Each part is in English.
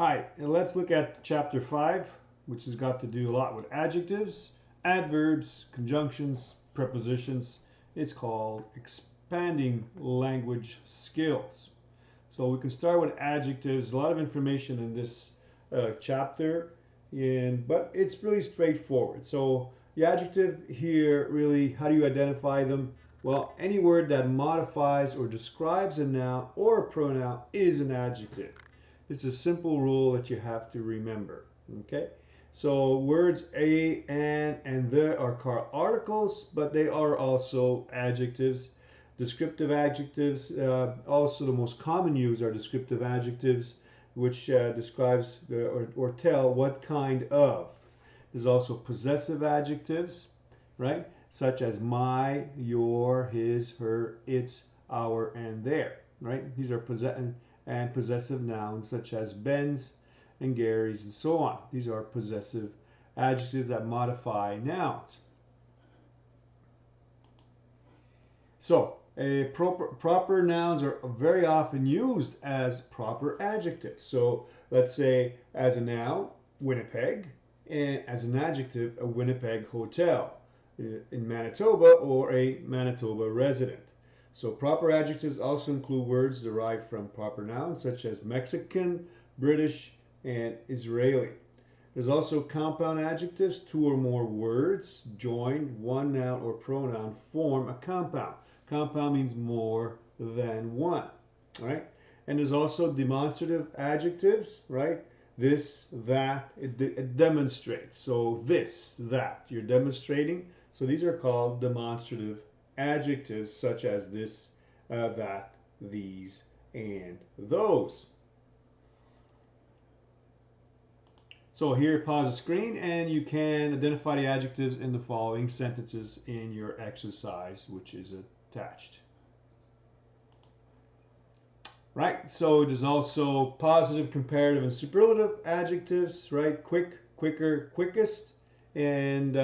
Hi, and let's look at chapter 5, which has got to do a lot with adjectives, adverbs, conjunctions, prepositions. It's called Expanding Language Skills. So we can start with adjectives. A lot of information in this chapter, but it's really straightforward. So the adjective here, really, how do you identify them? Well, any word that modifies or describes a noun or a pronoun is an adjective. It's a simple rule that you have to remember. Okay, so words a, and the are called articles, but they are also adjectives. Descriptive adjectives, also the most common use are descriptive adjectives, which describes or tell what kind of. There's also possessive adjectives, right? Such as my, your, his, her, its, our, and their, right? These are possessive nouns such as Ben's and Gary's and so on. These are possessive adjectives that modify nouns. So, proper nouns are very often used as proper adjectives. So, let's say as a noun, Winnipeg, and as an adjective, a Winnipeg hotel in Manitoba or a Manitoba resident. So proper adjectives also include words derived from proper nouns such as Mexican, British, and Israeli. There's also compound adjectives. Two or more words joined, one noun or pronoun, form a compound. Compound means more than one, right? And there's also demonstrative adjectives, right? This, that, it demonstrates. So this, that, you're demonstrating. So these are called demonstrative adjectives such as this, that, these, and those. So here, pause the screen and you can identify the adjectives in the following sentences in your exercise, which is attached. Right, so there's also positive, comparative, and superlative adjectives, right? Quick, quicker, quickest, and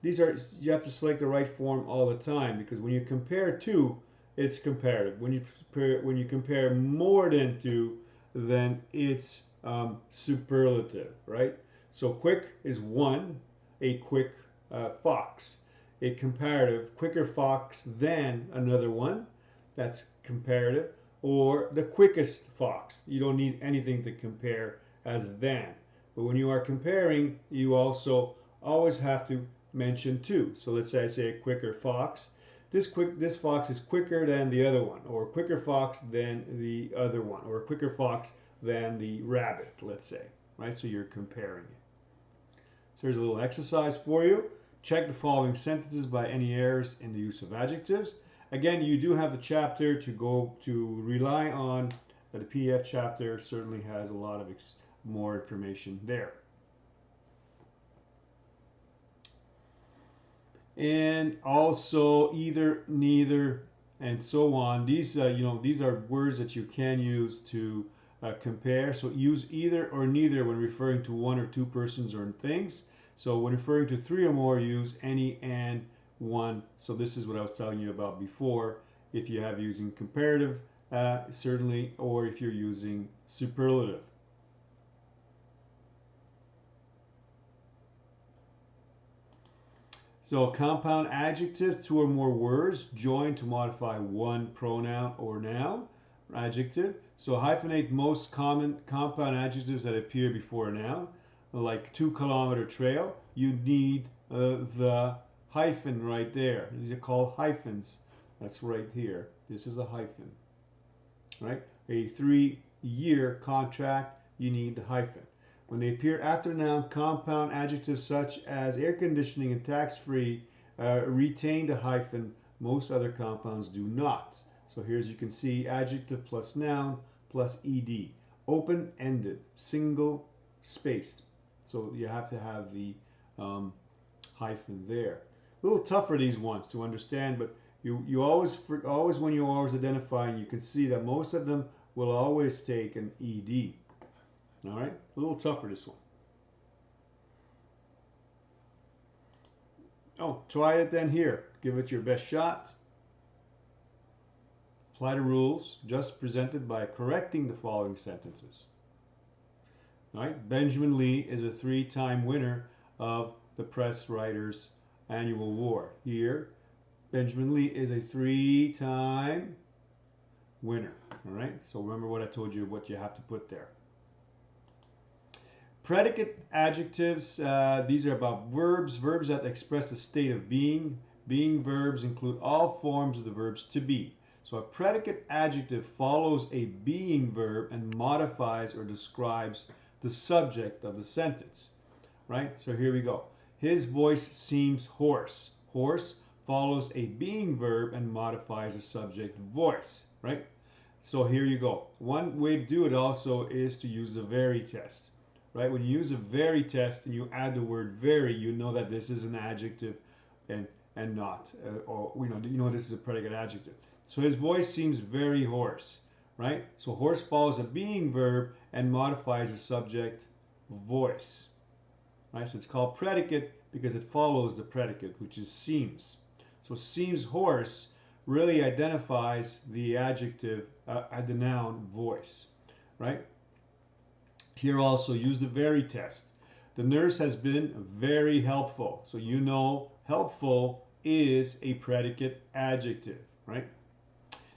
these are, you have to select the right form all the time, because when you compare two, it's comparative. When you compare more than two, then it's superlative, right? So quick is one, a quick fox. A comparative, quicker fox than another one, that's comparative. Or the quickest fox. You don't need anything to compare as than. But when you are comparing, you also always have to mention two. So let's say I say a quicker fox. This fox is quicker than the other one, or a quicker fox than the other one, or a quicker fox than the rabbit, let's say, right? So you're comparing it. So here's a little exercise for you. Check the following sentences by any errors in the use of adjectives. Again, you do have the chapter to go to rely on. The PDF chapter certainly has a lot of more information there. And also either, neither, and so on. These, these are words that you can use to compare. So use either or neither when referring to one or two persons or things. So when referring to three or more, use any, and, one. So this is what I was telling you about before. If you have using comparative, certainly, or if you're using superlative. So compound adjectives, two or more words joined to modify one pronoun or noun, adjective. So hyphenate most common compound adjectives that appear before a noun, like 2-kilometer trail. You need the hyphen right there. These are called hyphens. That's right here. This is a hyphen. Right? A 3-year contract, you need the hyphen. When they appear after noun, compound adjectives such as air conditioning and tax-free retain the hyphen. Most other compounds do not. So here, as you can see, adjective plus noun plus ed. Open-ended, single spaced. So you have to have the hyphen there. A little tougher, these ones to understand, but you always when you're always identifying, you can see that most of them will always take an ed. All right, a little tougher, this one. Oh, try it then here. Give it your best shot. Apply the rules just presented by correcting the following sentences. Right? Benjamin Lee is a 3-time winner of the Press Writers Annual Award. Here, Benjamin Lee is a 3-time winner. All right? So remember what I told you, what you have to put there. Predicate adjectives, these are about verbs, verbs that express a state of being. Being verbs include all forms of the verbs to be. So a predicate adjective follows a being verb and modifies or describes the subject of the sentence. Right? So here we go. His voice seems hoarse. Hoarse follows a being verb and modifies the subject voice. Right? So here you go. One way to do it also is to use the vary test. Right? When you use a vary test and you add the word vary, you know that this is an adjective and not, or you know this is a predicate adjective. So his voice seems very hoarse, right? So hoarse follows a being verb and modifies the subject voice, right? So it's called predicate because it follows the predicate, which is seems. So seems hoarse really identifies the adjective, the noun voice, right? Here also use the vary test. The nurse has been very helpful. So you know helpful is a predicate adjective, right?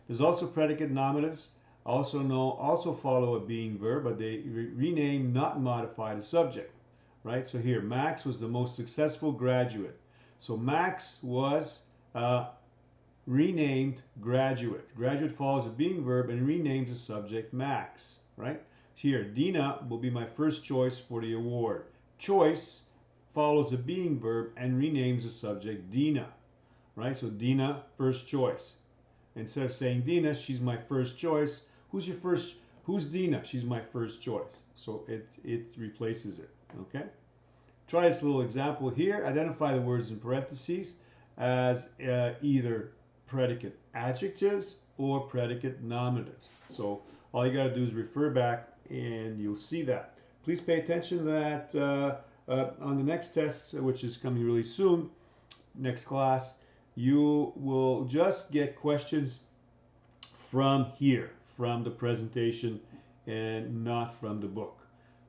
There's also predicate nominatives. Also follow a being verb, but they rename, not modify the subject, right? So here, Max was the most successful graduate. So Max was renamed graduate. Graduate follows a being verb and renames the subject Max, right? Here, Dina will be my first choice for the award. Choice follows a being verb and renames the subject Dina, right? So Dina, first choice. Instead of saying Dina, she's my first choice. Who's your first? Who's Dina? She's my first choice. So it replaces it, okay? Try this little example here. Identify the words in parentheses as either predicate adjectives or predicate nominatives. So all you got to do is refer back and you'll see that. Please pay attention to that on the next test, which is coming really soon, next class. You will just get questions from here, from the presentation, and not from the book.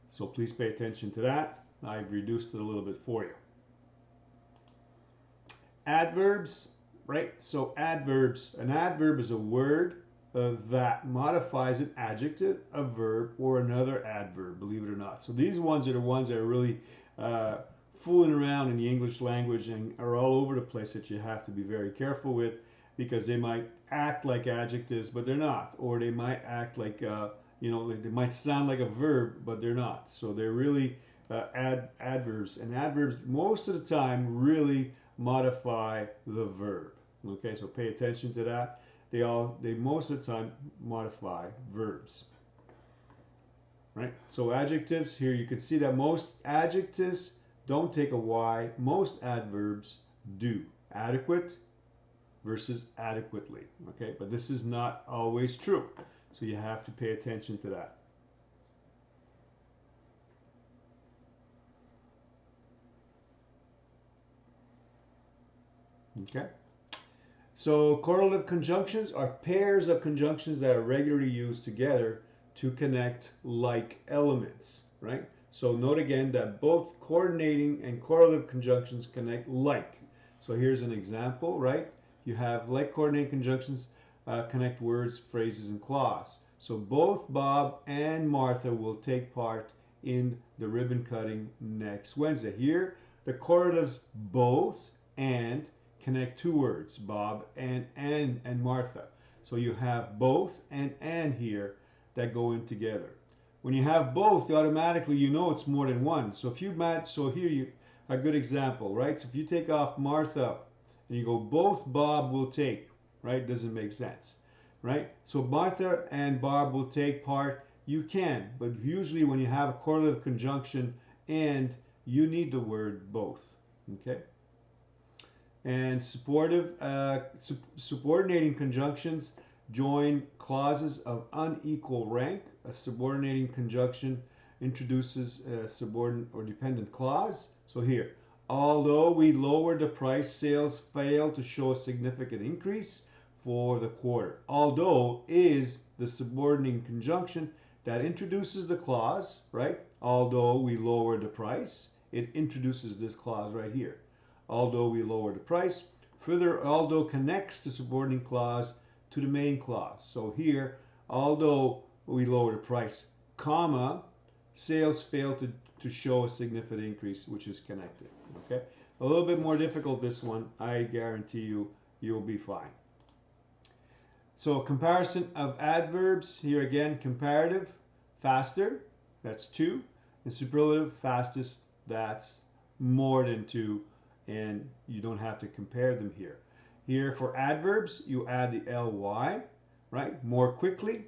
So please pay attention to that. I've reduced it a little bit for you. Adverbs, right? So adverbs, an adverb is a word that modifies an adjective, a verb, or another adverb, believe it or not. So these ones are the ones that are really fooling around in the English language and are all over the place that you have to be very careful with, because they might act like adjectives, but they're not. Or they might act like, like they might sound like a verb, but they're not. So they're really adverbs. And adverbs, most of the time, really modify the verb. Okay, so pay attention to that. They most of the time modify verbs, right? So adjectives, here you can see that most adjectives don't take a Y. Most adverbs do. Adequate versus adequately, okay? But this is not always true, so you have to pay attention to that. Okay? So correlative conjunctions are pairs of conjunctions that are regularly used together to connect like elements, right? So note again that both coordinating and correlative conjunctions connect like. So here's an example, right? You have like coordinating conjunctions connect words, phrases, and clause. So both Bob and Martha will take part in the ribbon cutting next Wednesday. Here, the correlatives both and connect two words, Bob and Martha. So you have both and here that go in together. When you have both, automatically you know it's more than one. So if you match, so here you a good example, right? So if you take off Martha and you go both Bob will take, right? Doesn't make sense, right? So Martha and Bob will take part. You can, but usually when you have a correlative conjunction and you need the word both, okay? And subordinating conjunctions join clauses of unequal rank. A subordinating conjunction introduces a subordinate or dependent clause. So here, although we lowered the price, sales failed to show a significant increase for the quarter. Although is the subordinating conjunction that introduces the clause, right? Although we lower the price, it introduces this clause right here. Although we lower the price. Further, although connects the subordinate clause to the main clause. So here, although we lower the price, comma, sales fail to show a significant increase, which is connected. Okay, a little bit more difficult this one. I guarantee you'll be fine. So comparison of adverbs, here again, comparative, faster, that's 2, and superlative, fastest, that's more than 2, and you don't have to compare them here. Here for adverbs, you add the ly, right? More quickly,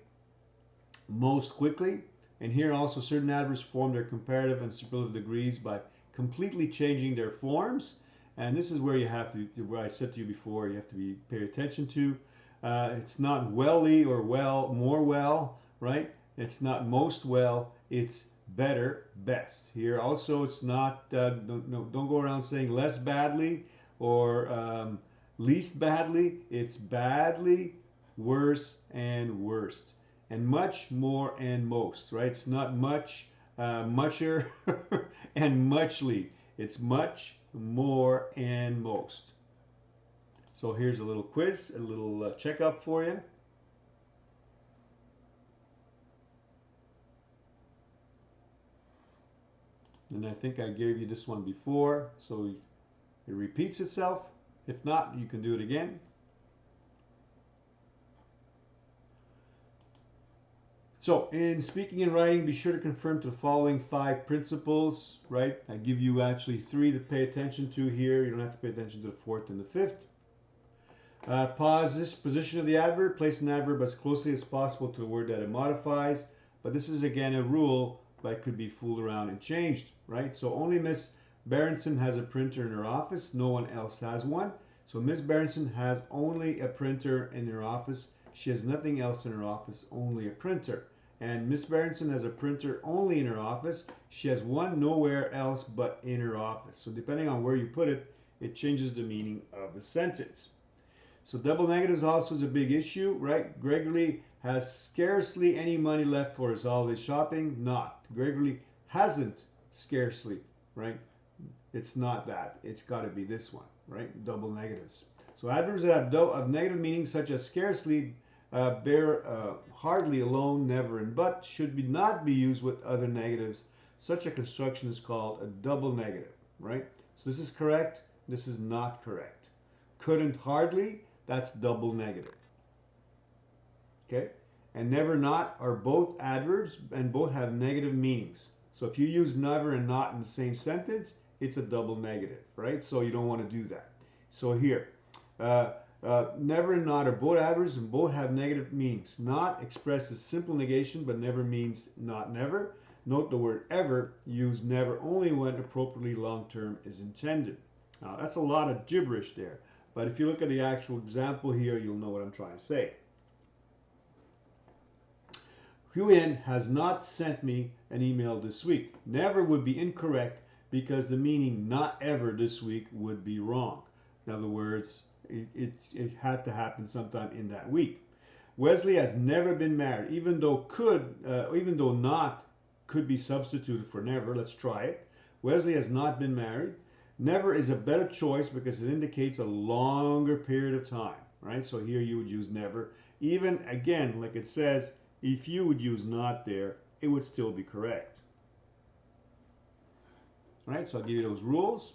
most quickly, and here also certain adverbs form their comparative and superlative degrees by completely changing their forms, and this is where you have to, where I said to you before, you have to pay attention to. It's not welly or well, more well, right? It's not most well, it's better, best. Here also it's not, don't go around saying less badly or least badly. It's badly, worse, and worst. And much, more, and most, right? It's not much, mucher, and muchly. It's much, more, and most. So here's a little quiz, a little checkup for you. And I think I gave you this one before, so it repeats itself. If not, you can do it again. So in speaking and writing, be sure to conform to the following 5 principles, right? I give you actually 3 to pay attention to here. You don't have to pay attention to the 4th and the 5th. Position of the adverb. Place an adverb as closely as possible to the word that it modifies. But this is again a rule that could be fooled around and changed, right? So only Miss Berenson has a printer in her office. No one else has one. So Miss Berenson has only a printer in her office. She has nothing else in her office, only a printer. And Miss Berenson has a printer only in her office. She has one nowhere else but in her office. So depending on where you put it, it changes the meaning of the sentence. So double negatives also is a big issue, right? Gregory has scarcely any money left for his holiday shopping. Not. Gregory hasn't scarcely, right? It's not that. It's got to be this one, right? Double negatives. So adverbs that have negative meanings such as scarcely, hardly, alone, never, and but should not be used with other negatives. Such a construction is called a double negative, right? So this is correct. This is not correct. Couldn't, hardly, that's double negative. Okay? And never, not are both adverbs and both have negative meanings. So if you use never and not in the same sentence, it's a double negative, right? So you don't want to do that. So here, never and not are both adverbs and both have negative meanings. Not expresses simple negation, but never means not never. Note the word ever, use never only when appropriately long term is intended. Now that's a lot of gibberish there, but if you look at the actual example here, you'll know what I'm trying to say. Huyen has not sent me an email this week. Never would be incorrect because the meaning not ever this week would be wrong. In other words, it had to happen sometime in that week. Wesley has never been married, even though not could be substituted for never. Let's try it. Wesley has not been married. Never is a better choice because it indicates a longer period of time, right? So here you would use never. Even again, like it says, if you would use not there, it would still be correct. All right, so I'll give you those rules.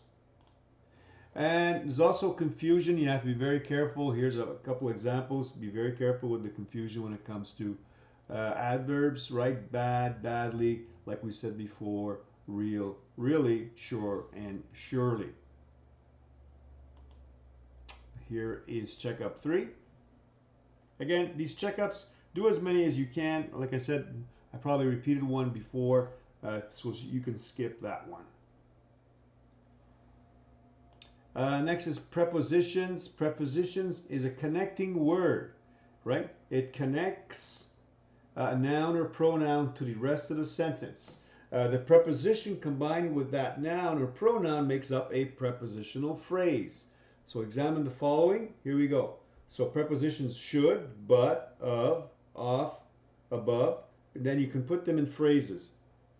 And there's also confusion. You have to be very careful. Here's a couple examples. Be very careful with the confusion when it comes to adverbs, right? Bad, badly, like we said before, real, really, sure, and surely. Here is checkup 3. Again, these checkups, do as many as you can. Like I said, I probably repeated one before, so you can skip that one. Next is prepositions. Prepositions is a connecting word, right? It connects a noun or pronoun to the rest of the sentence. The preposition combined with that noun or pronoun makes up a prepositional phrase. So examine the following. Here we go. So prepositions should, but, of, above, then you can put them in phrases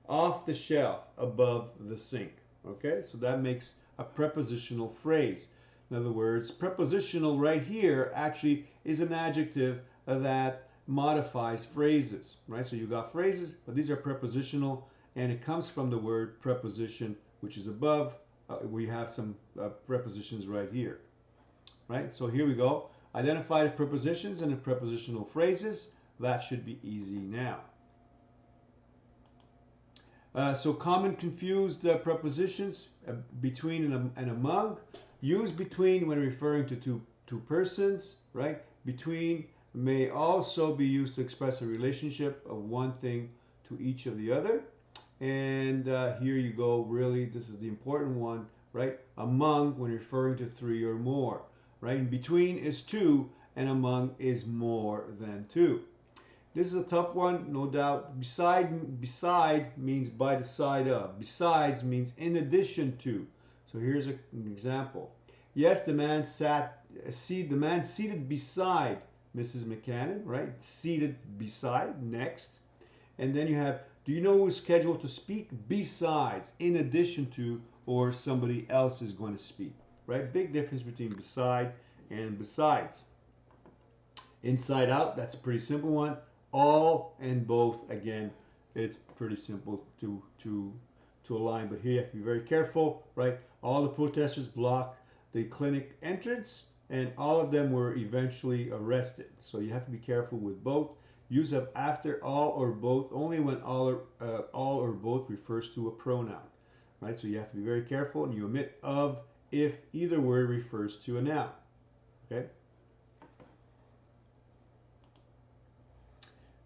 off the shelf above the sink. Okay, so that makes a prepositional phrase. In other words, prepositional right here actually is an adjective that modifies phrases, right? So you got phrases, but these are prepositional, and it comes from the word preposition, which is above. We have some prepositions right here, right? So here we go. Identify the prepositions and the prepositional phrases. That should be easy now. So common confused prepositions between and among. Use between when referring to two persons, right? Between may also be used to express a relationship of one thing to each of the other. And here you go, really, this is the important one, right? Among when referring to three or more, right? And between is two, and among is more than two. This is a tough one, no doubt. Beside means by the side of. Besides means in addition to. So here's an example. Yes, the man seated beside Mrs. McCannon, right? Seated beside, next. And then you have, do you know who's scheduled to speak? Besides, in addition to, or somebody else is going to speak, right? Big difference between beside and besides. Inside out, that's a pretty simple one. All and both, again, it's pretty simple to align, but here you have to be very careful, right? All the protesters blocked the clinic entrance, and all of them were eventually arrested. So you have to be careful with both. Use of after, all, or both only when all or both refers to a pronoun, right? So you have to be very careful, and you omit of if either word refers to a noun, okay?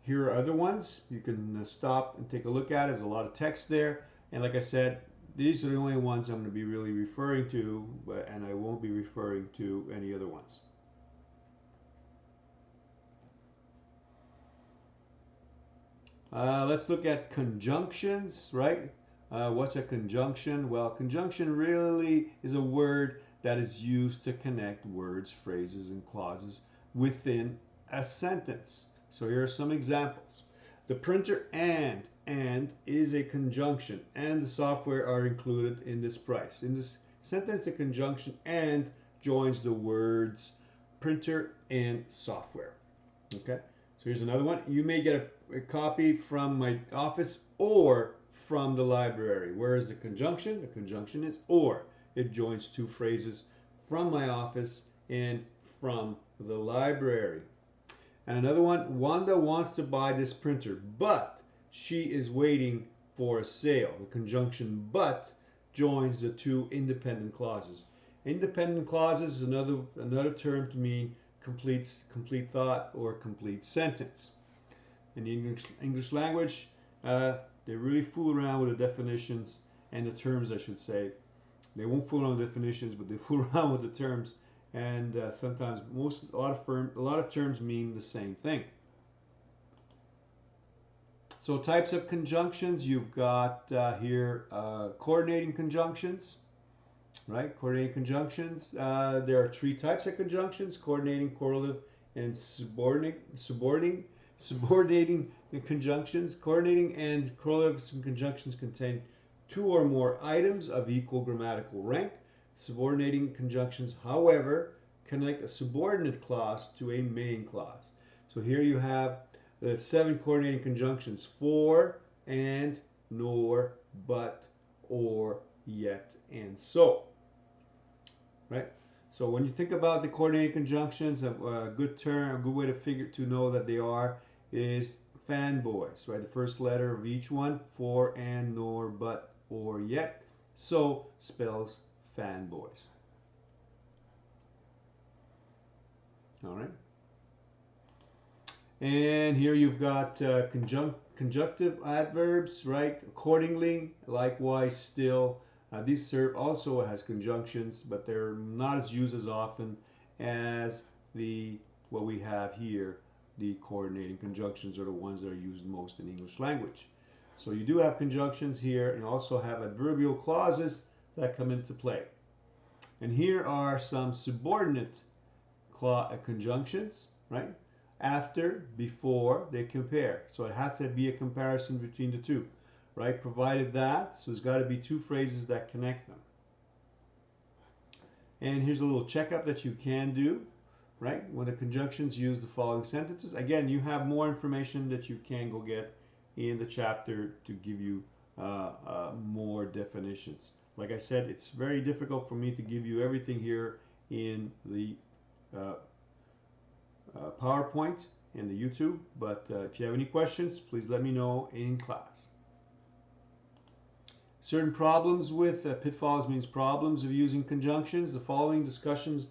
Here are other ones. You can stop and take a look at it. There's a lot of text there. And like I said, these are the only ones I'm going to be really referring to, and I won't be referring to any other ones. Let's look at conjunctions, right? What's a conjunction? Well, conjunction really is a word that is used to connect words, phrases, and clauses within a sentence. So here are some examples. The printer and is a conjunction, and the software are included in this price. In this sentence, the conjunction and joins the words printer and software. Okay, so here's another one. You may get a copy from my office or from the library. Where is the conjunction? The conjunction is or. It joins two phrases, from my office and from the library. And another one, Wanda wants to buy this printer, but she is waiting for a sale. The conjunction but joins the two independent clauses. Independent clauses is another term to mean complete thought or complete sentence. In the English language, they really fool around with the definitions and the terms, I should say. They won't fool around with definitions, but they fool around with the terms. And sometimes a lot of terms mean the same thing. So types of conjunctions, you've got here coordinating conjunctions, right? Coordinating conjunctions. There are three types of conjunctions: coordinating, correlative, and subordinating conjunctions. Coordinating and correlative conjunctions contain two or more items of equal grammatical rank. Subordinating conjunctions, however, connect a subordinate clause to a main clause. So here you have the 7 coordinating conjunctions: for, and, nor, but, or, yet, and so. Right? So when you think about the coordinating conjunctions, a good way to know that they are is fanboys, right? The first letter of each one: for, and, nor, but, or, yet. So spells fanboys. All right. And here you've got conjunctive adverbs, right? Accordingly, likewise, still. These serve also has conjunctions, but they're not as used as often as what we have here. The coordinating conjunctions are the ones that are used most in English language. So you do have conjunctions here, and also have adverbial clauses that come into play. And here are some subordinate conjunctions, right? after, before they compare. So it has to be a comparison between the two, right? Provided that, so there's got to be two phrases that connect them. And here's a little checkup that you can do, right? When the conjunctions use the following sentences. Again, you have more information that you can go get in the chapter to give you more definitions. Like I said, it's very difficult for me to give you everything here in the PowerPoint and the YouTube, but if you have any questions, please let me know in class. Certain problems with pitfalls means problems of using conjunctions. The following discussions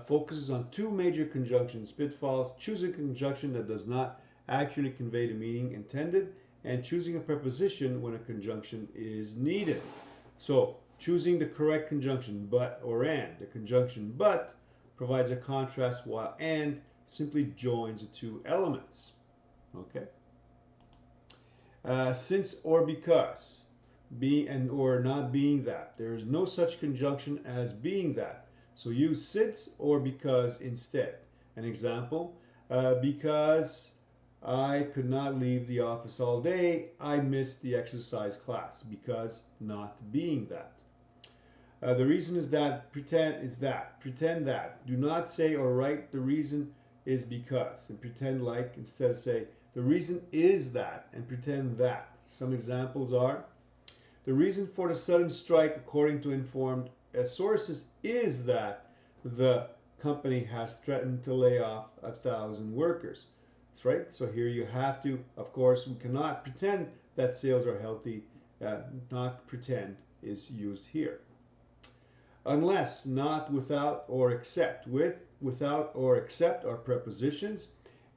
focuses on two major conjunctions. Pitfalls: choosing a conjunction that does not accurately convey the meaning intended, and choosing a preposition when a conjunction is needed. So choosing the correct conjunction, but or and. The conjunction but provides a contrast, while and simply joins the two elements. Okay. Since or because. Be and or not being that. There is no such conjunction as being that. So use since or because instead. An example, because I could not leave the office all day, I missed the exercise class. Because not being that. The reason is that, pretend is that, pretend that. Do not say or write the reason is because, and pretend like. Instead say the reason is that, and pretend that. Some examples are: the reason for the sudden strike, according to informed sources, is that the company has threatened to lay off 1,000 workers. That's right. So here you have to, of course, we cannot pretend that sales are healthy. Not pretend is used here. Unless, not, without, or except. With, without, or except are prepositions.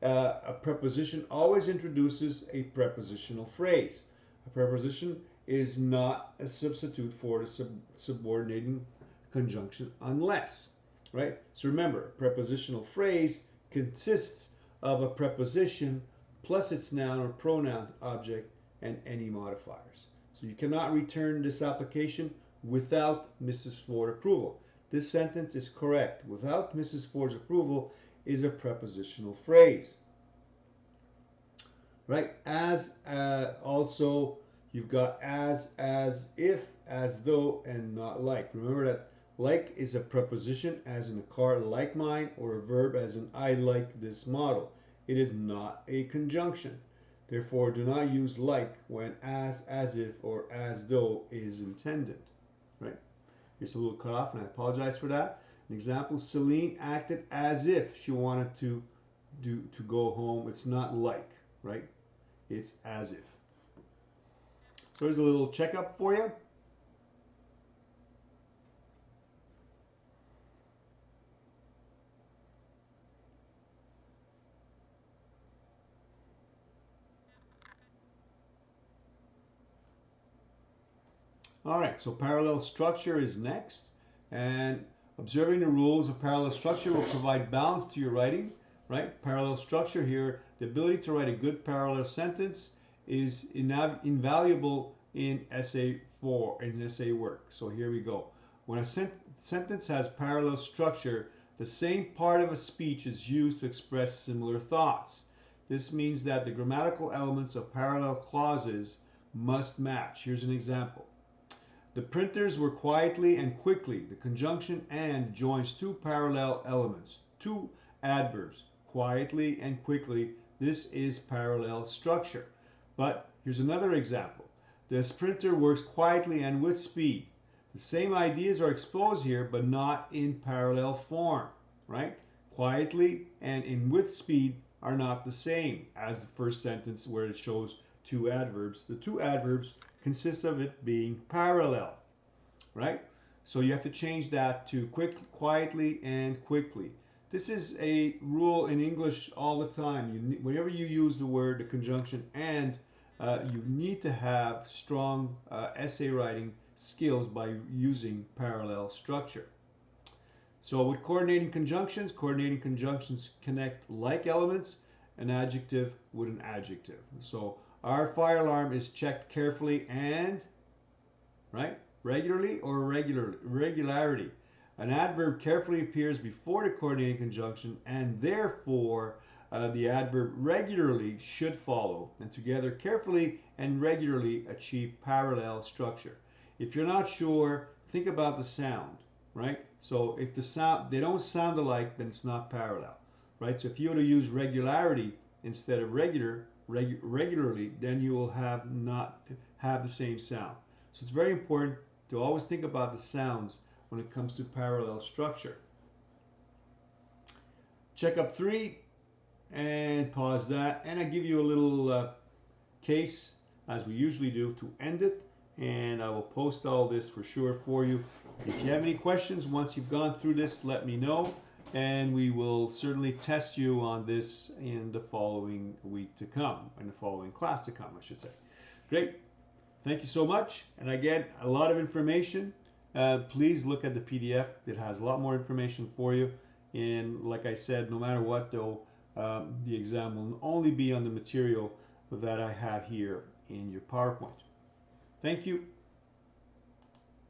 A preposition always introduces a prepositional phrase. A preposition is not a substitute for the subordinating conjunction unless, right? So remember, a prepositional phrase consists of a preposition plus its noun or pronoun object and any modifiers. So you cannot return this application without Mrs. Ford's approval. This sentence is correct. Without Mrs. Ford's approval is a prepositional phrase, right? As, also, you've got as, if, as though, and not like. Remember that like is a preposition, as in a car like mine, or a verb as in I like this model. It is not a conjunction. Therefore, do not use like when as if, or as though is intended, right? Here's a little cut off, and I apologize for that. An example: Celine acted as if she wanted to go home. It's not like, right? It's as if. So here's a little checkup for you. All right, so parallel structure is next, and observing the rules of parallel structure will provide balance to your writing, right? Parallel structure here, the ability to write a good parallel sentence is invaluable in essay work. So here we go. When a sentence has parallel structure, the same part of a speech is used to express similar thoughts. This means that the grammatical elements of parallel clauses must match. Here's an example. The printers were quietly and quickly. The conjunction and joins two parallel elements, two adverbs, quietly and quickly. This is parallel structure. But here's another example. The printer works quietly and with speed. The same ideas are exposed here, but not in parallel form, right? Quietly and in with speed are not the same as the first sentence where it shows two adverbs. The two adverbs consist of it being parallel, right? So you have to change that to quietly and quickly. This is a rule in English all the time. Whenever you use the word, the conjunction and, you need to have strong essay writing skills by using parallel structure. So with coordinating conjunctions connect like elements, an adjective with an adjective. So our fire alarm is checked carefully and, right, regularly or regularity. An adverb carefully appears before the coordinating conjunction and therefore the adverb regularly should follow, and together carefully and regularly achieve parallel structure. If you're not sure, think about the sound, right? So if the sound, they don't sound alike, then it's not parallel, right? So if you were to use regularity instead of regularly, then you will not have the same sound. So it's very important to always think about the sounds when it comes to parallel structure. Check up 3 and pause that, and I give you a little case as we usually do to end it, and I will post all this for sure for you. If you have any questions once you've gone through this, let me know, and we will certainly test you on this in the following week to come, in the following class to come, I should say. Great. Thank you so much. And again, a lot of information. Please look at the PDF. It has a lot more information for you. And like I said, no matter what though, the exam will only be on the material that I have here in your PowerPoint. Thank you.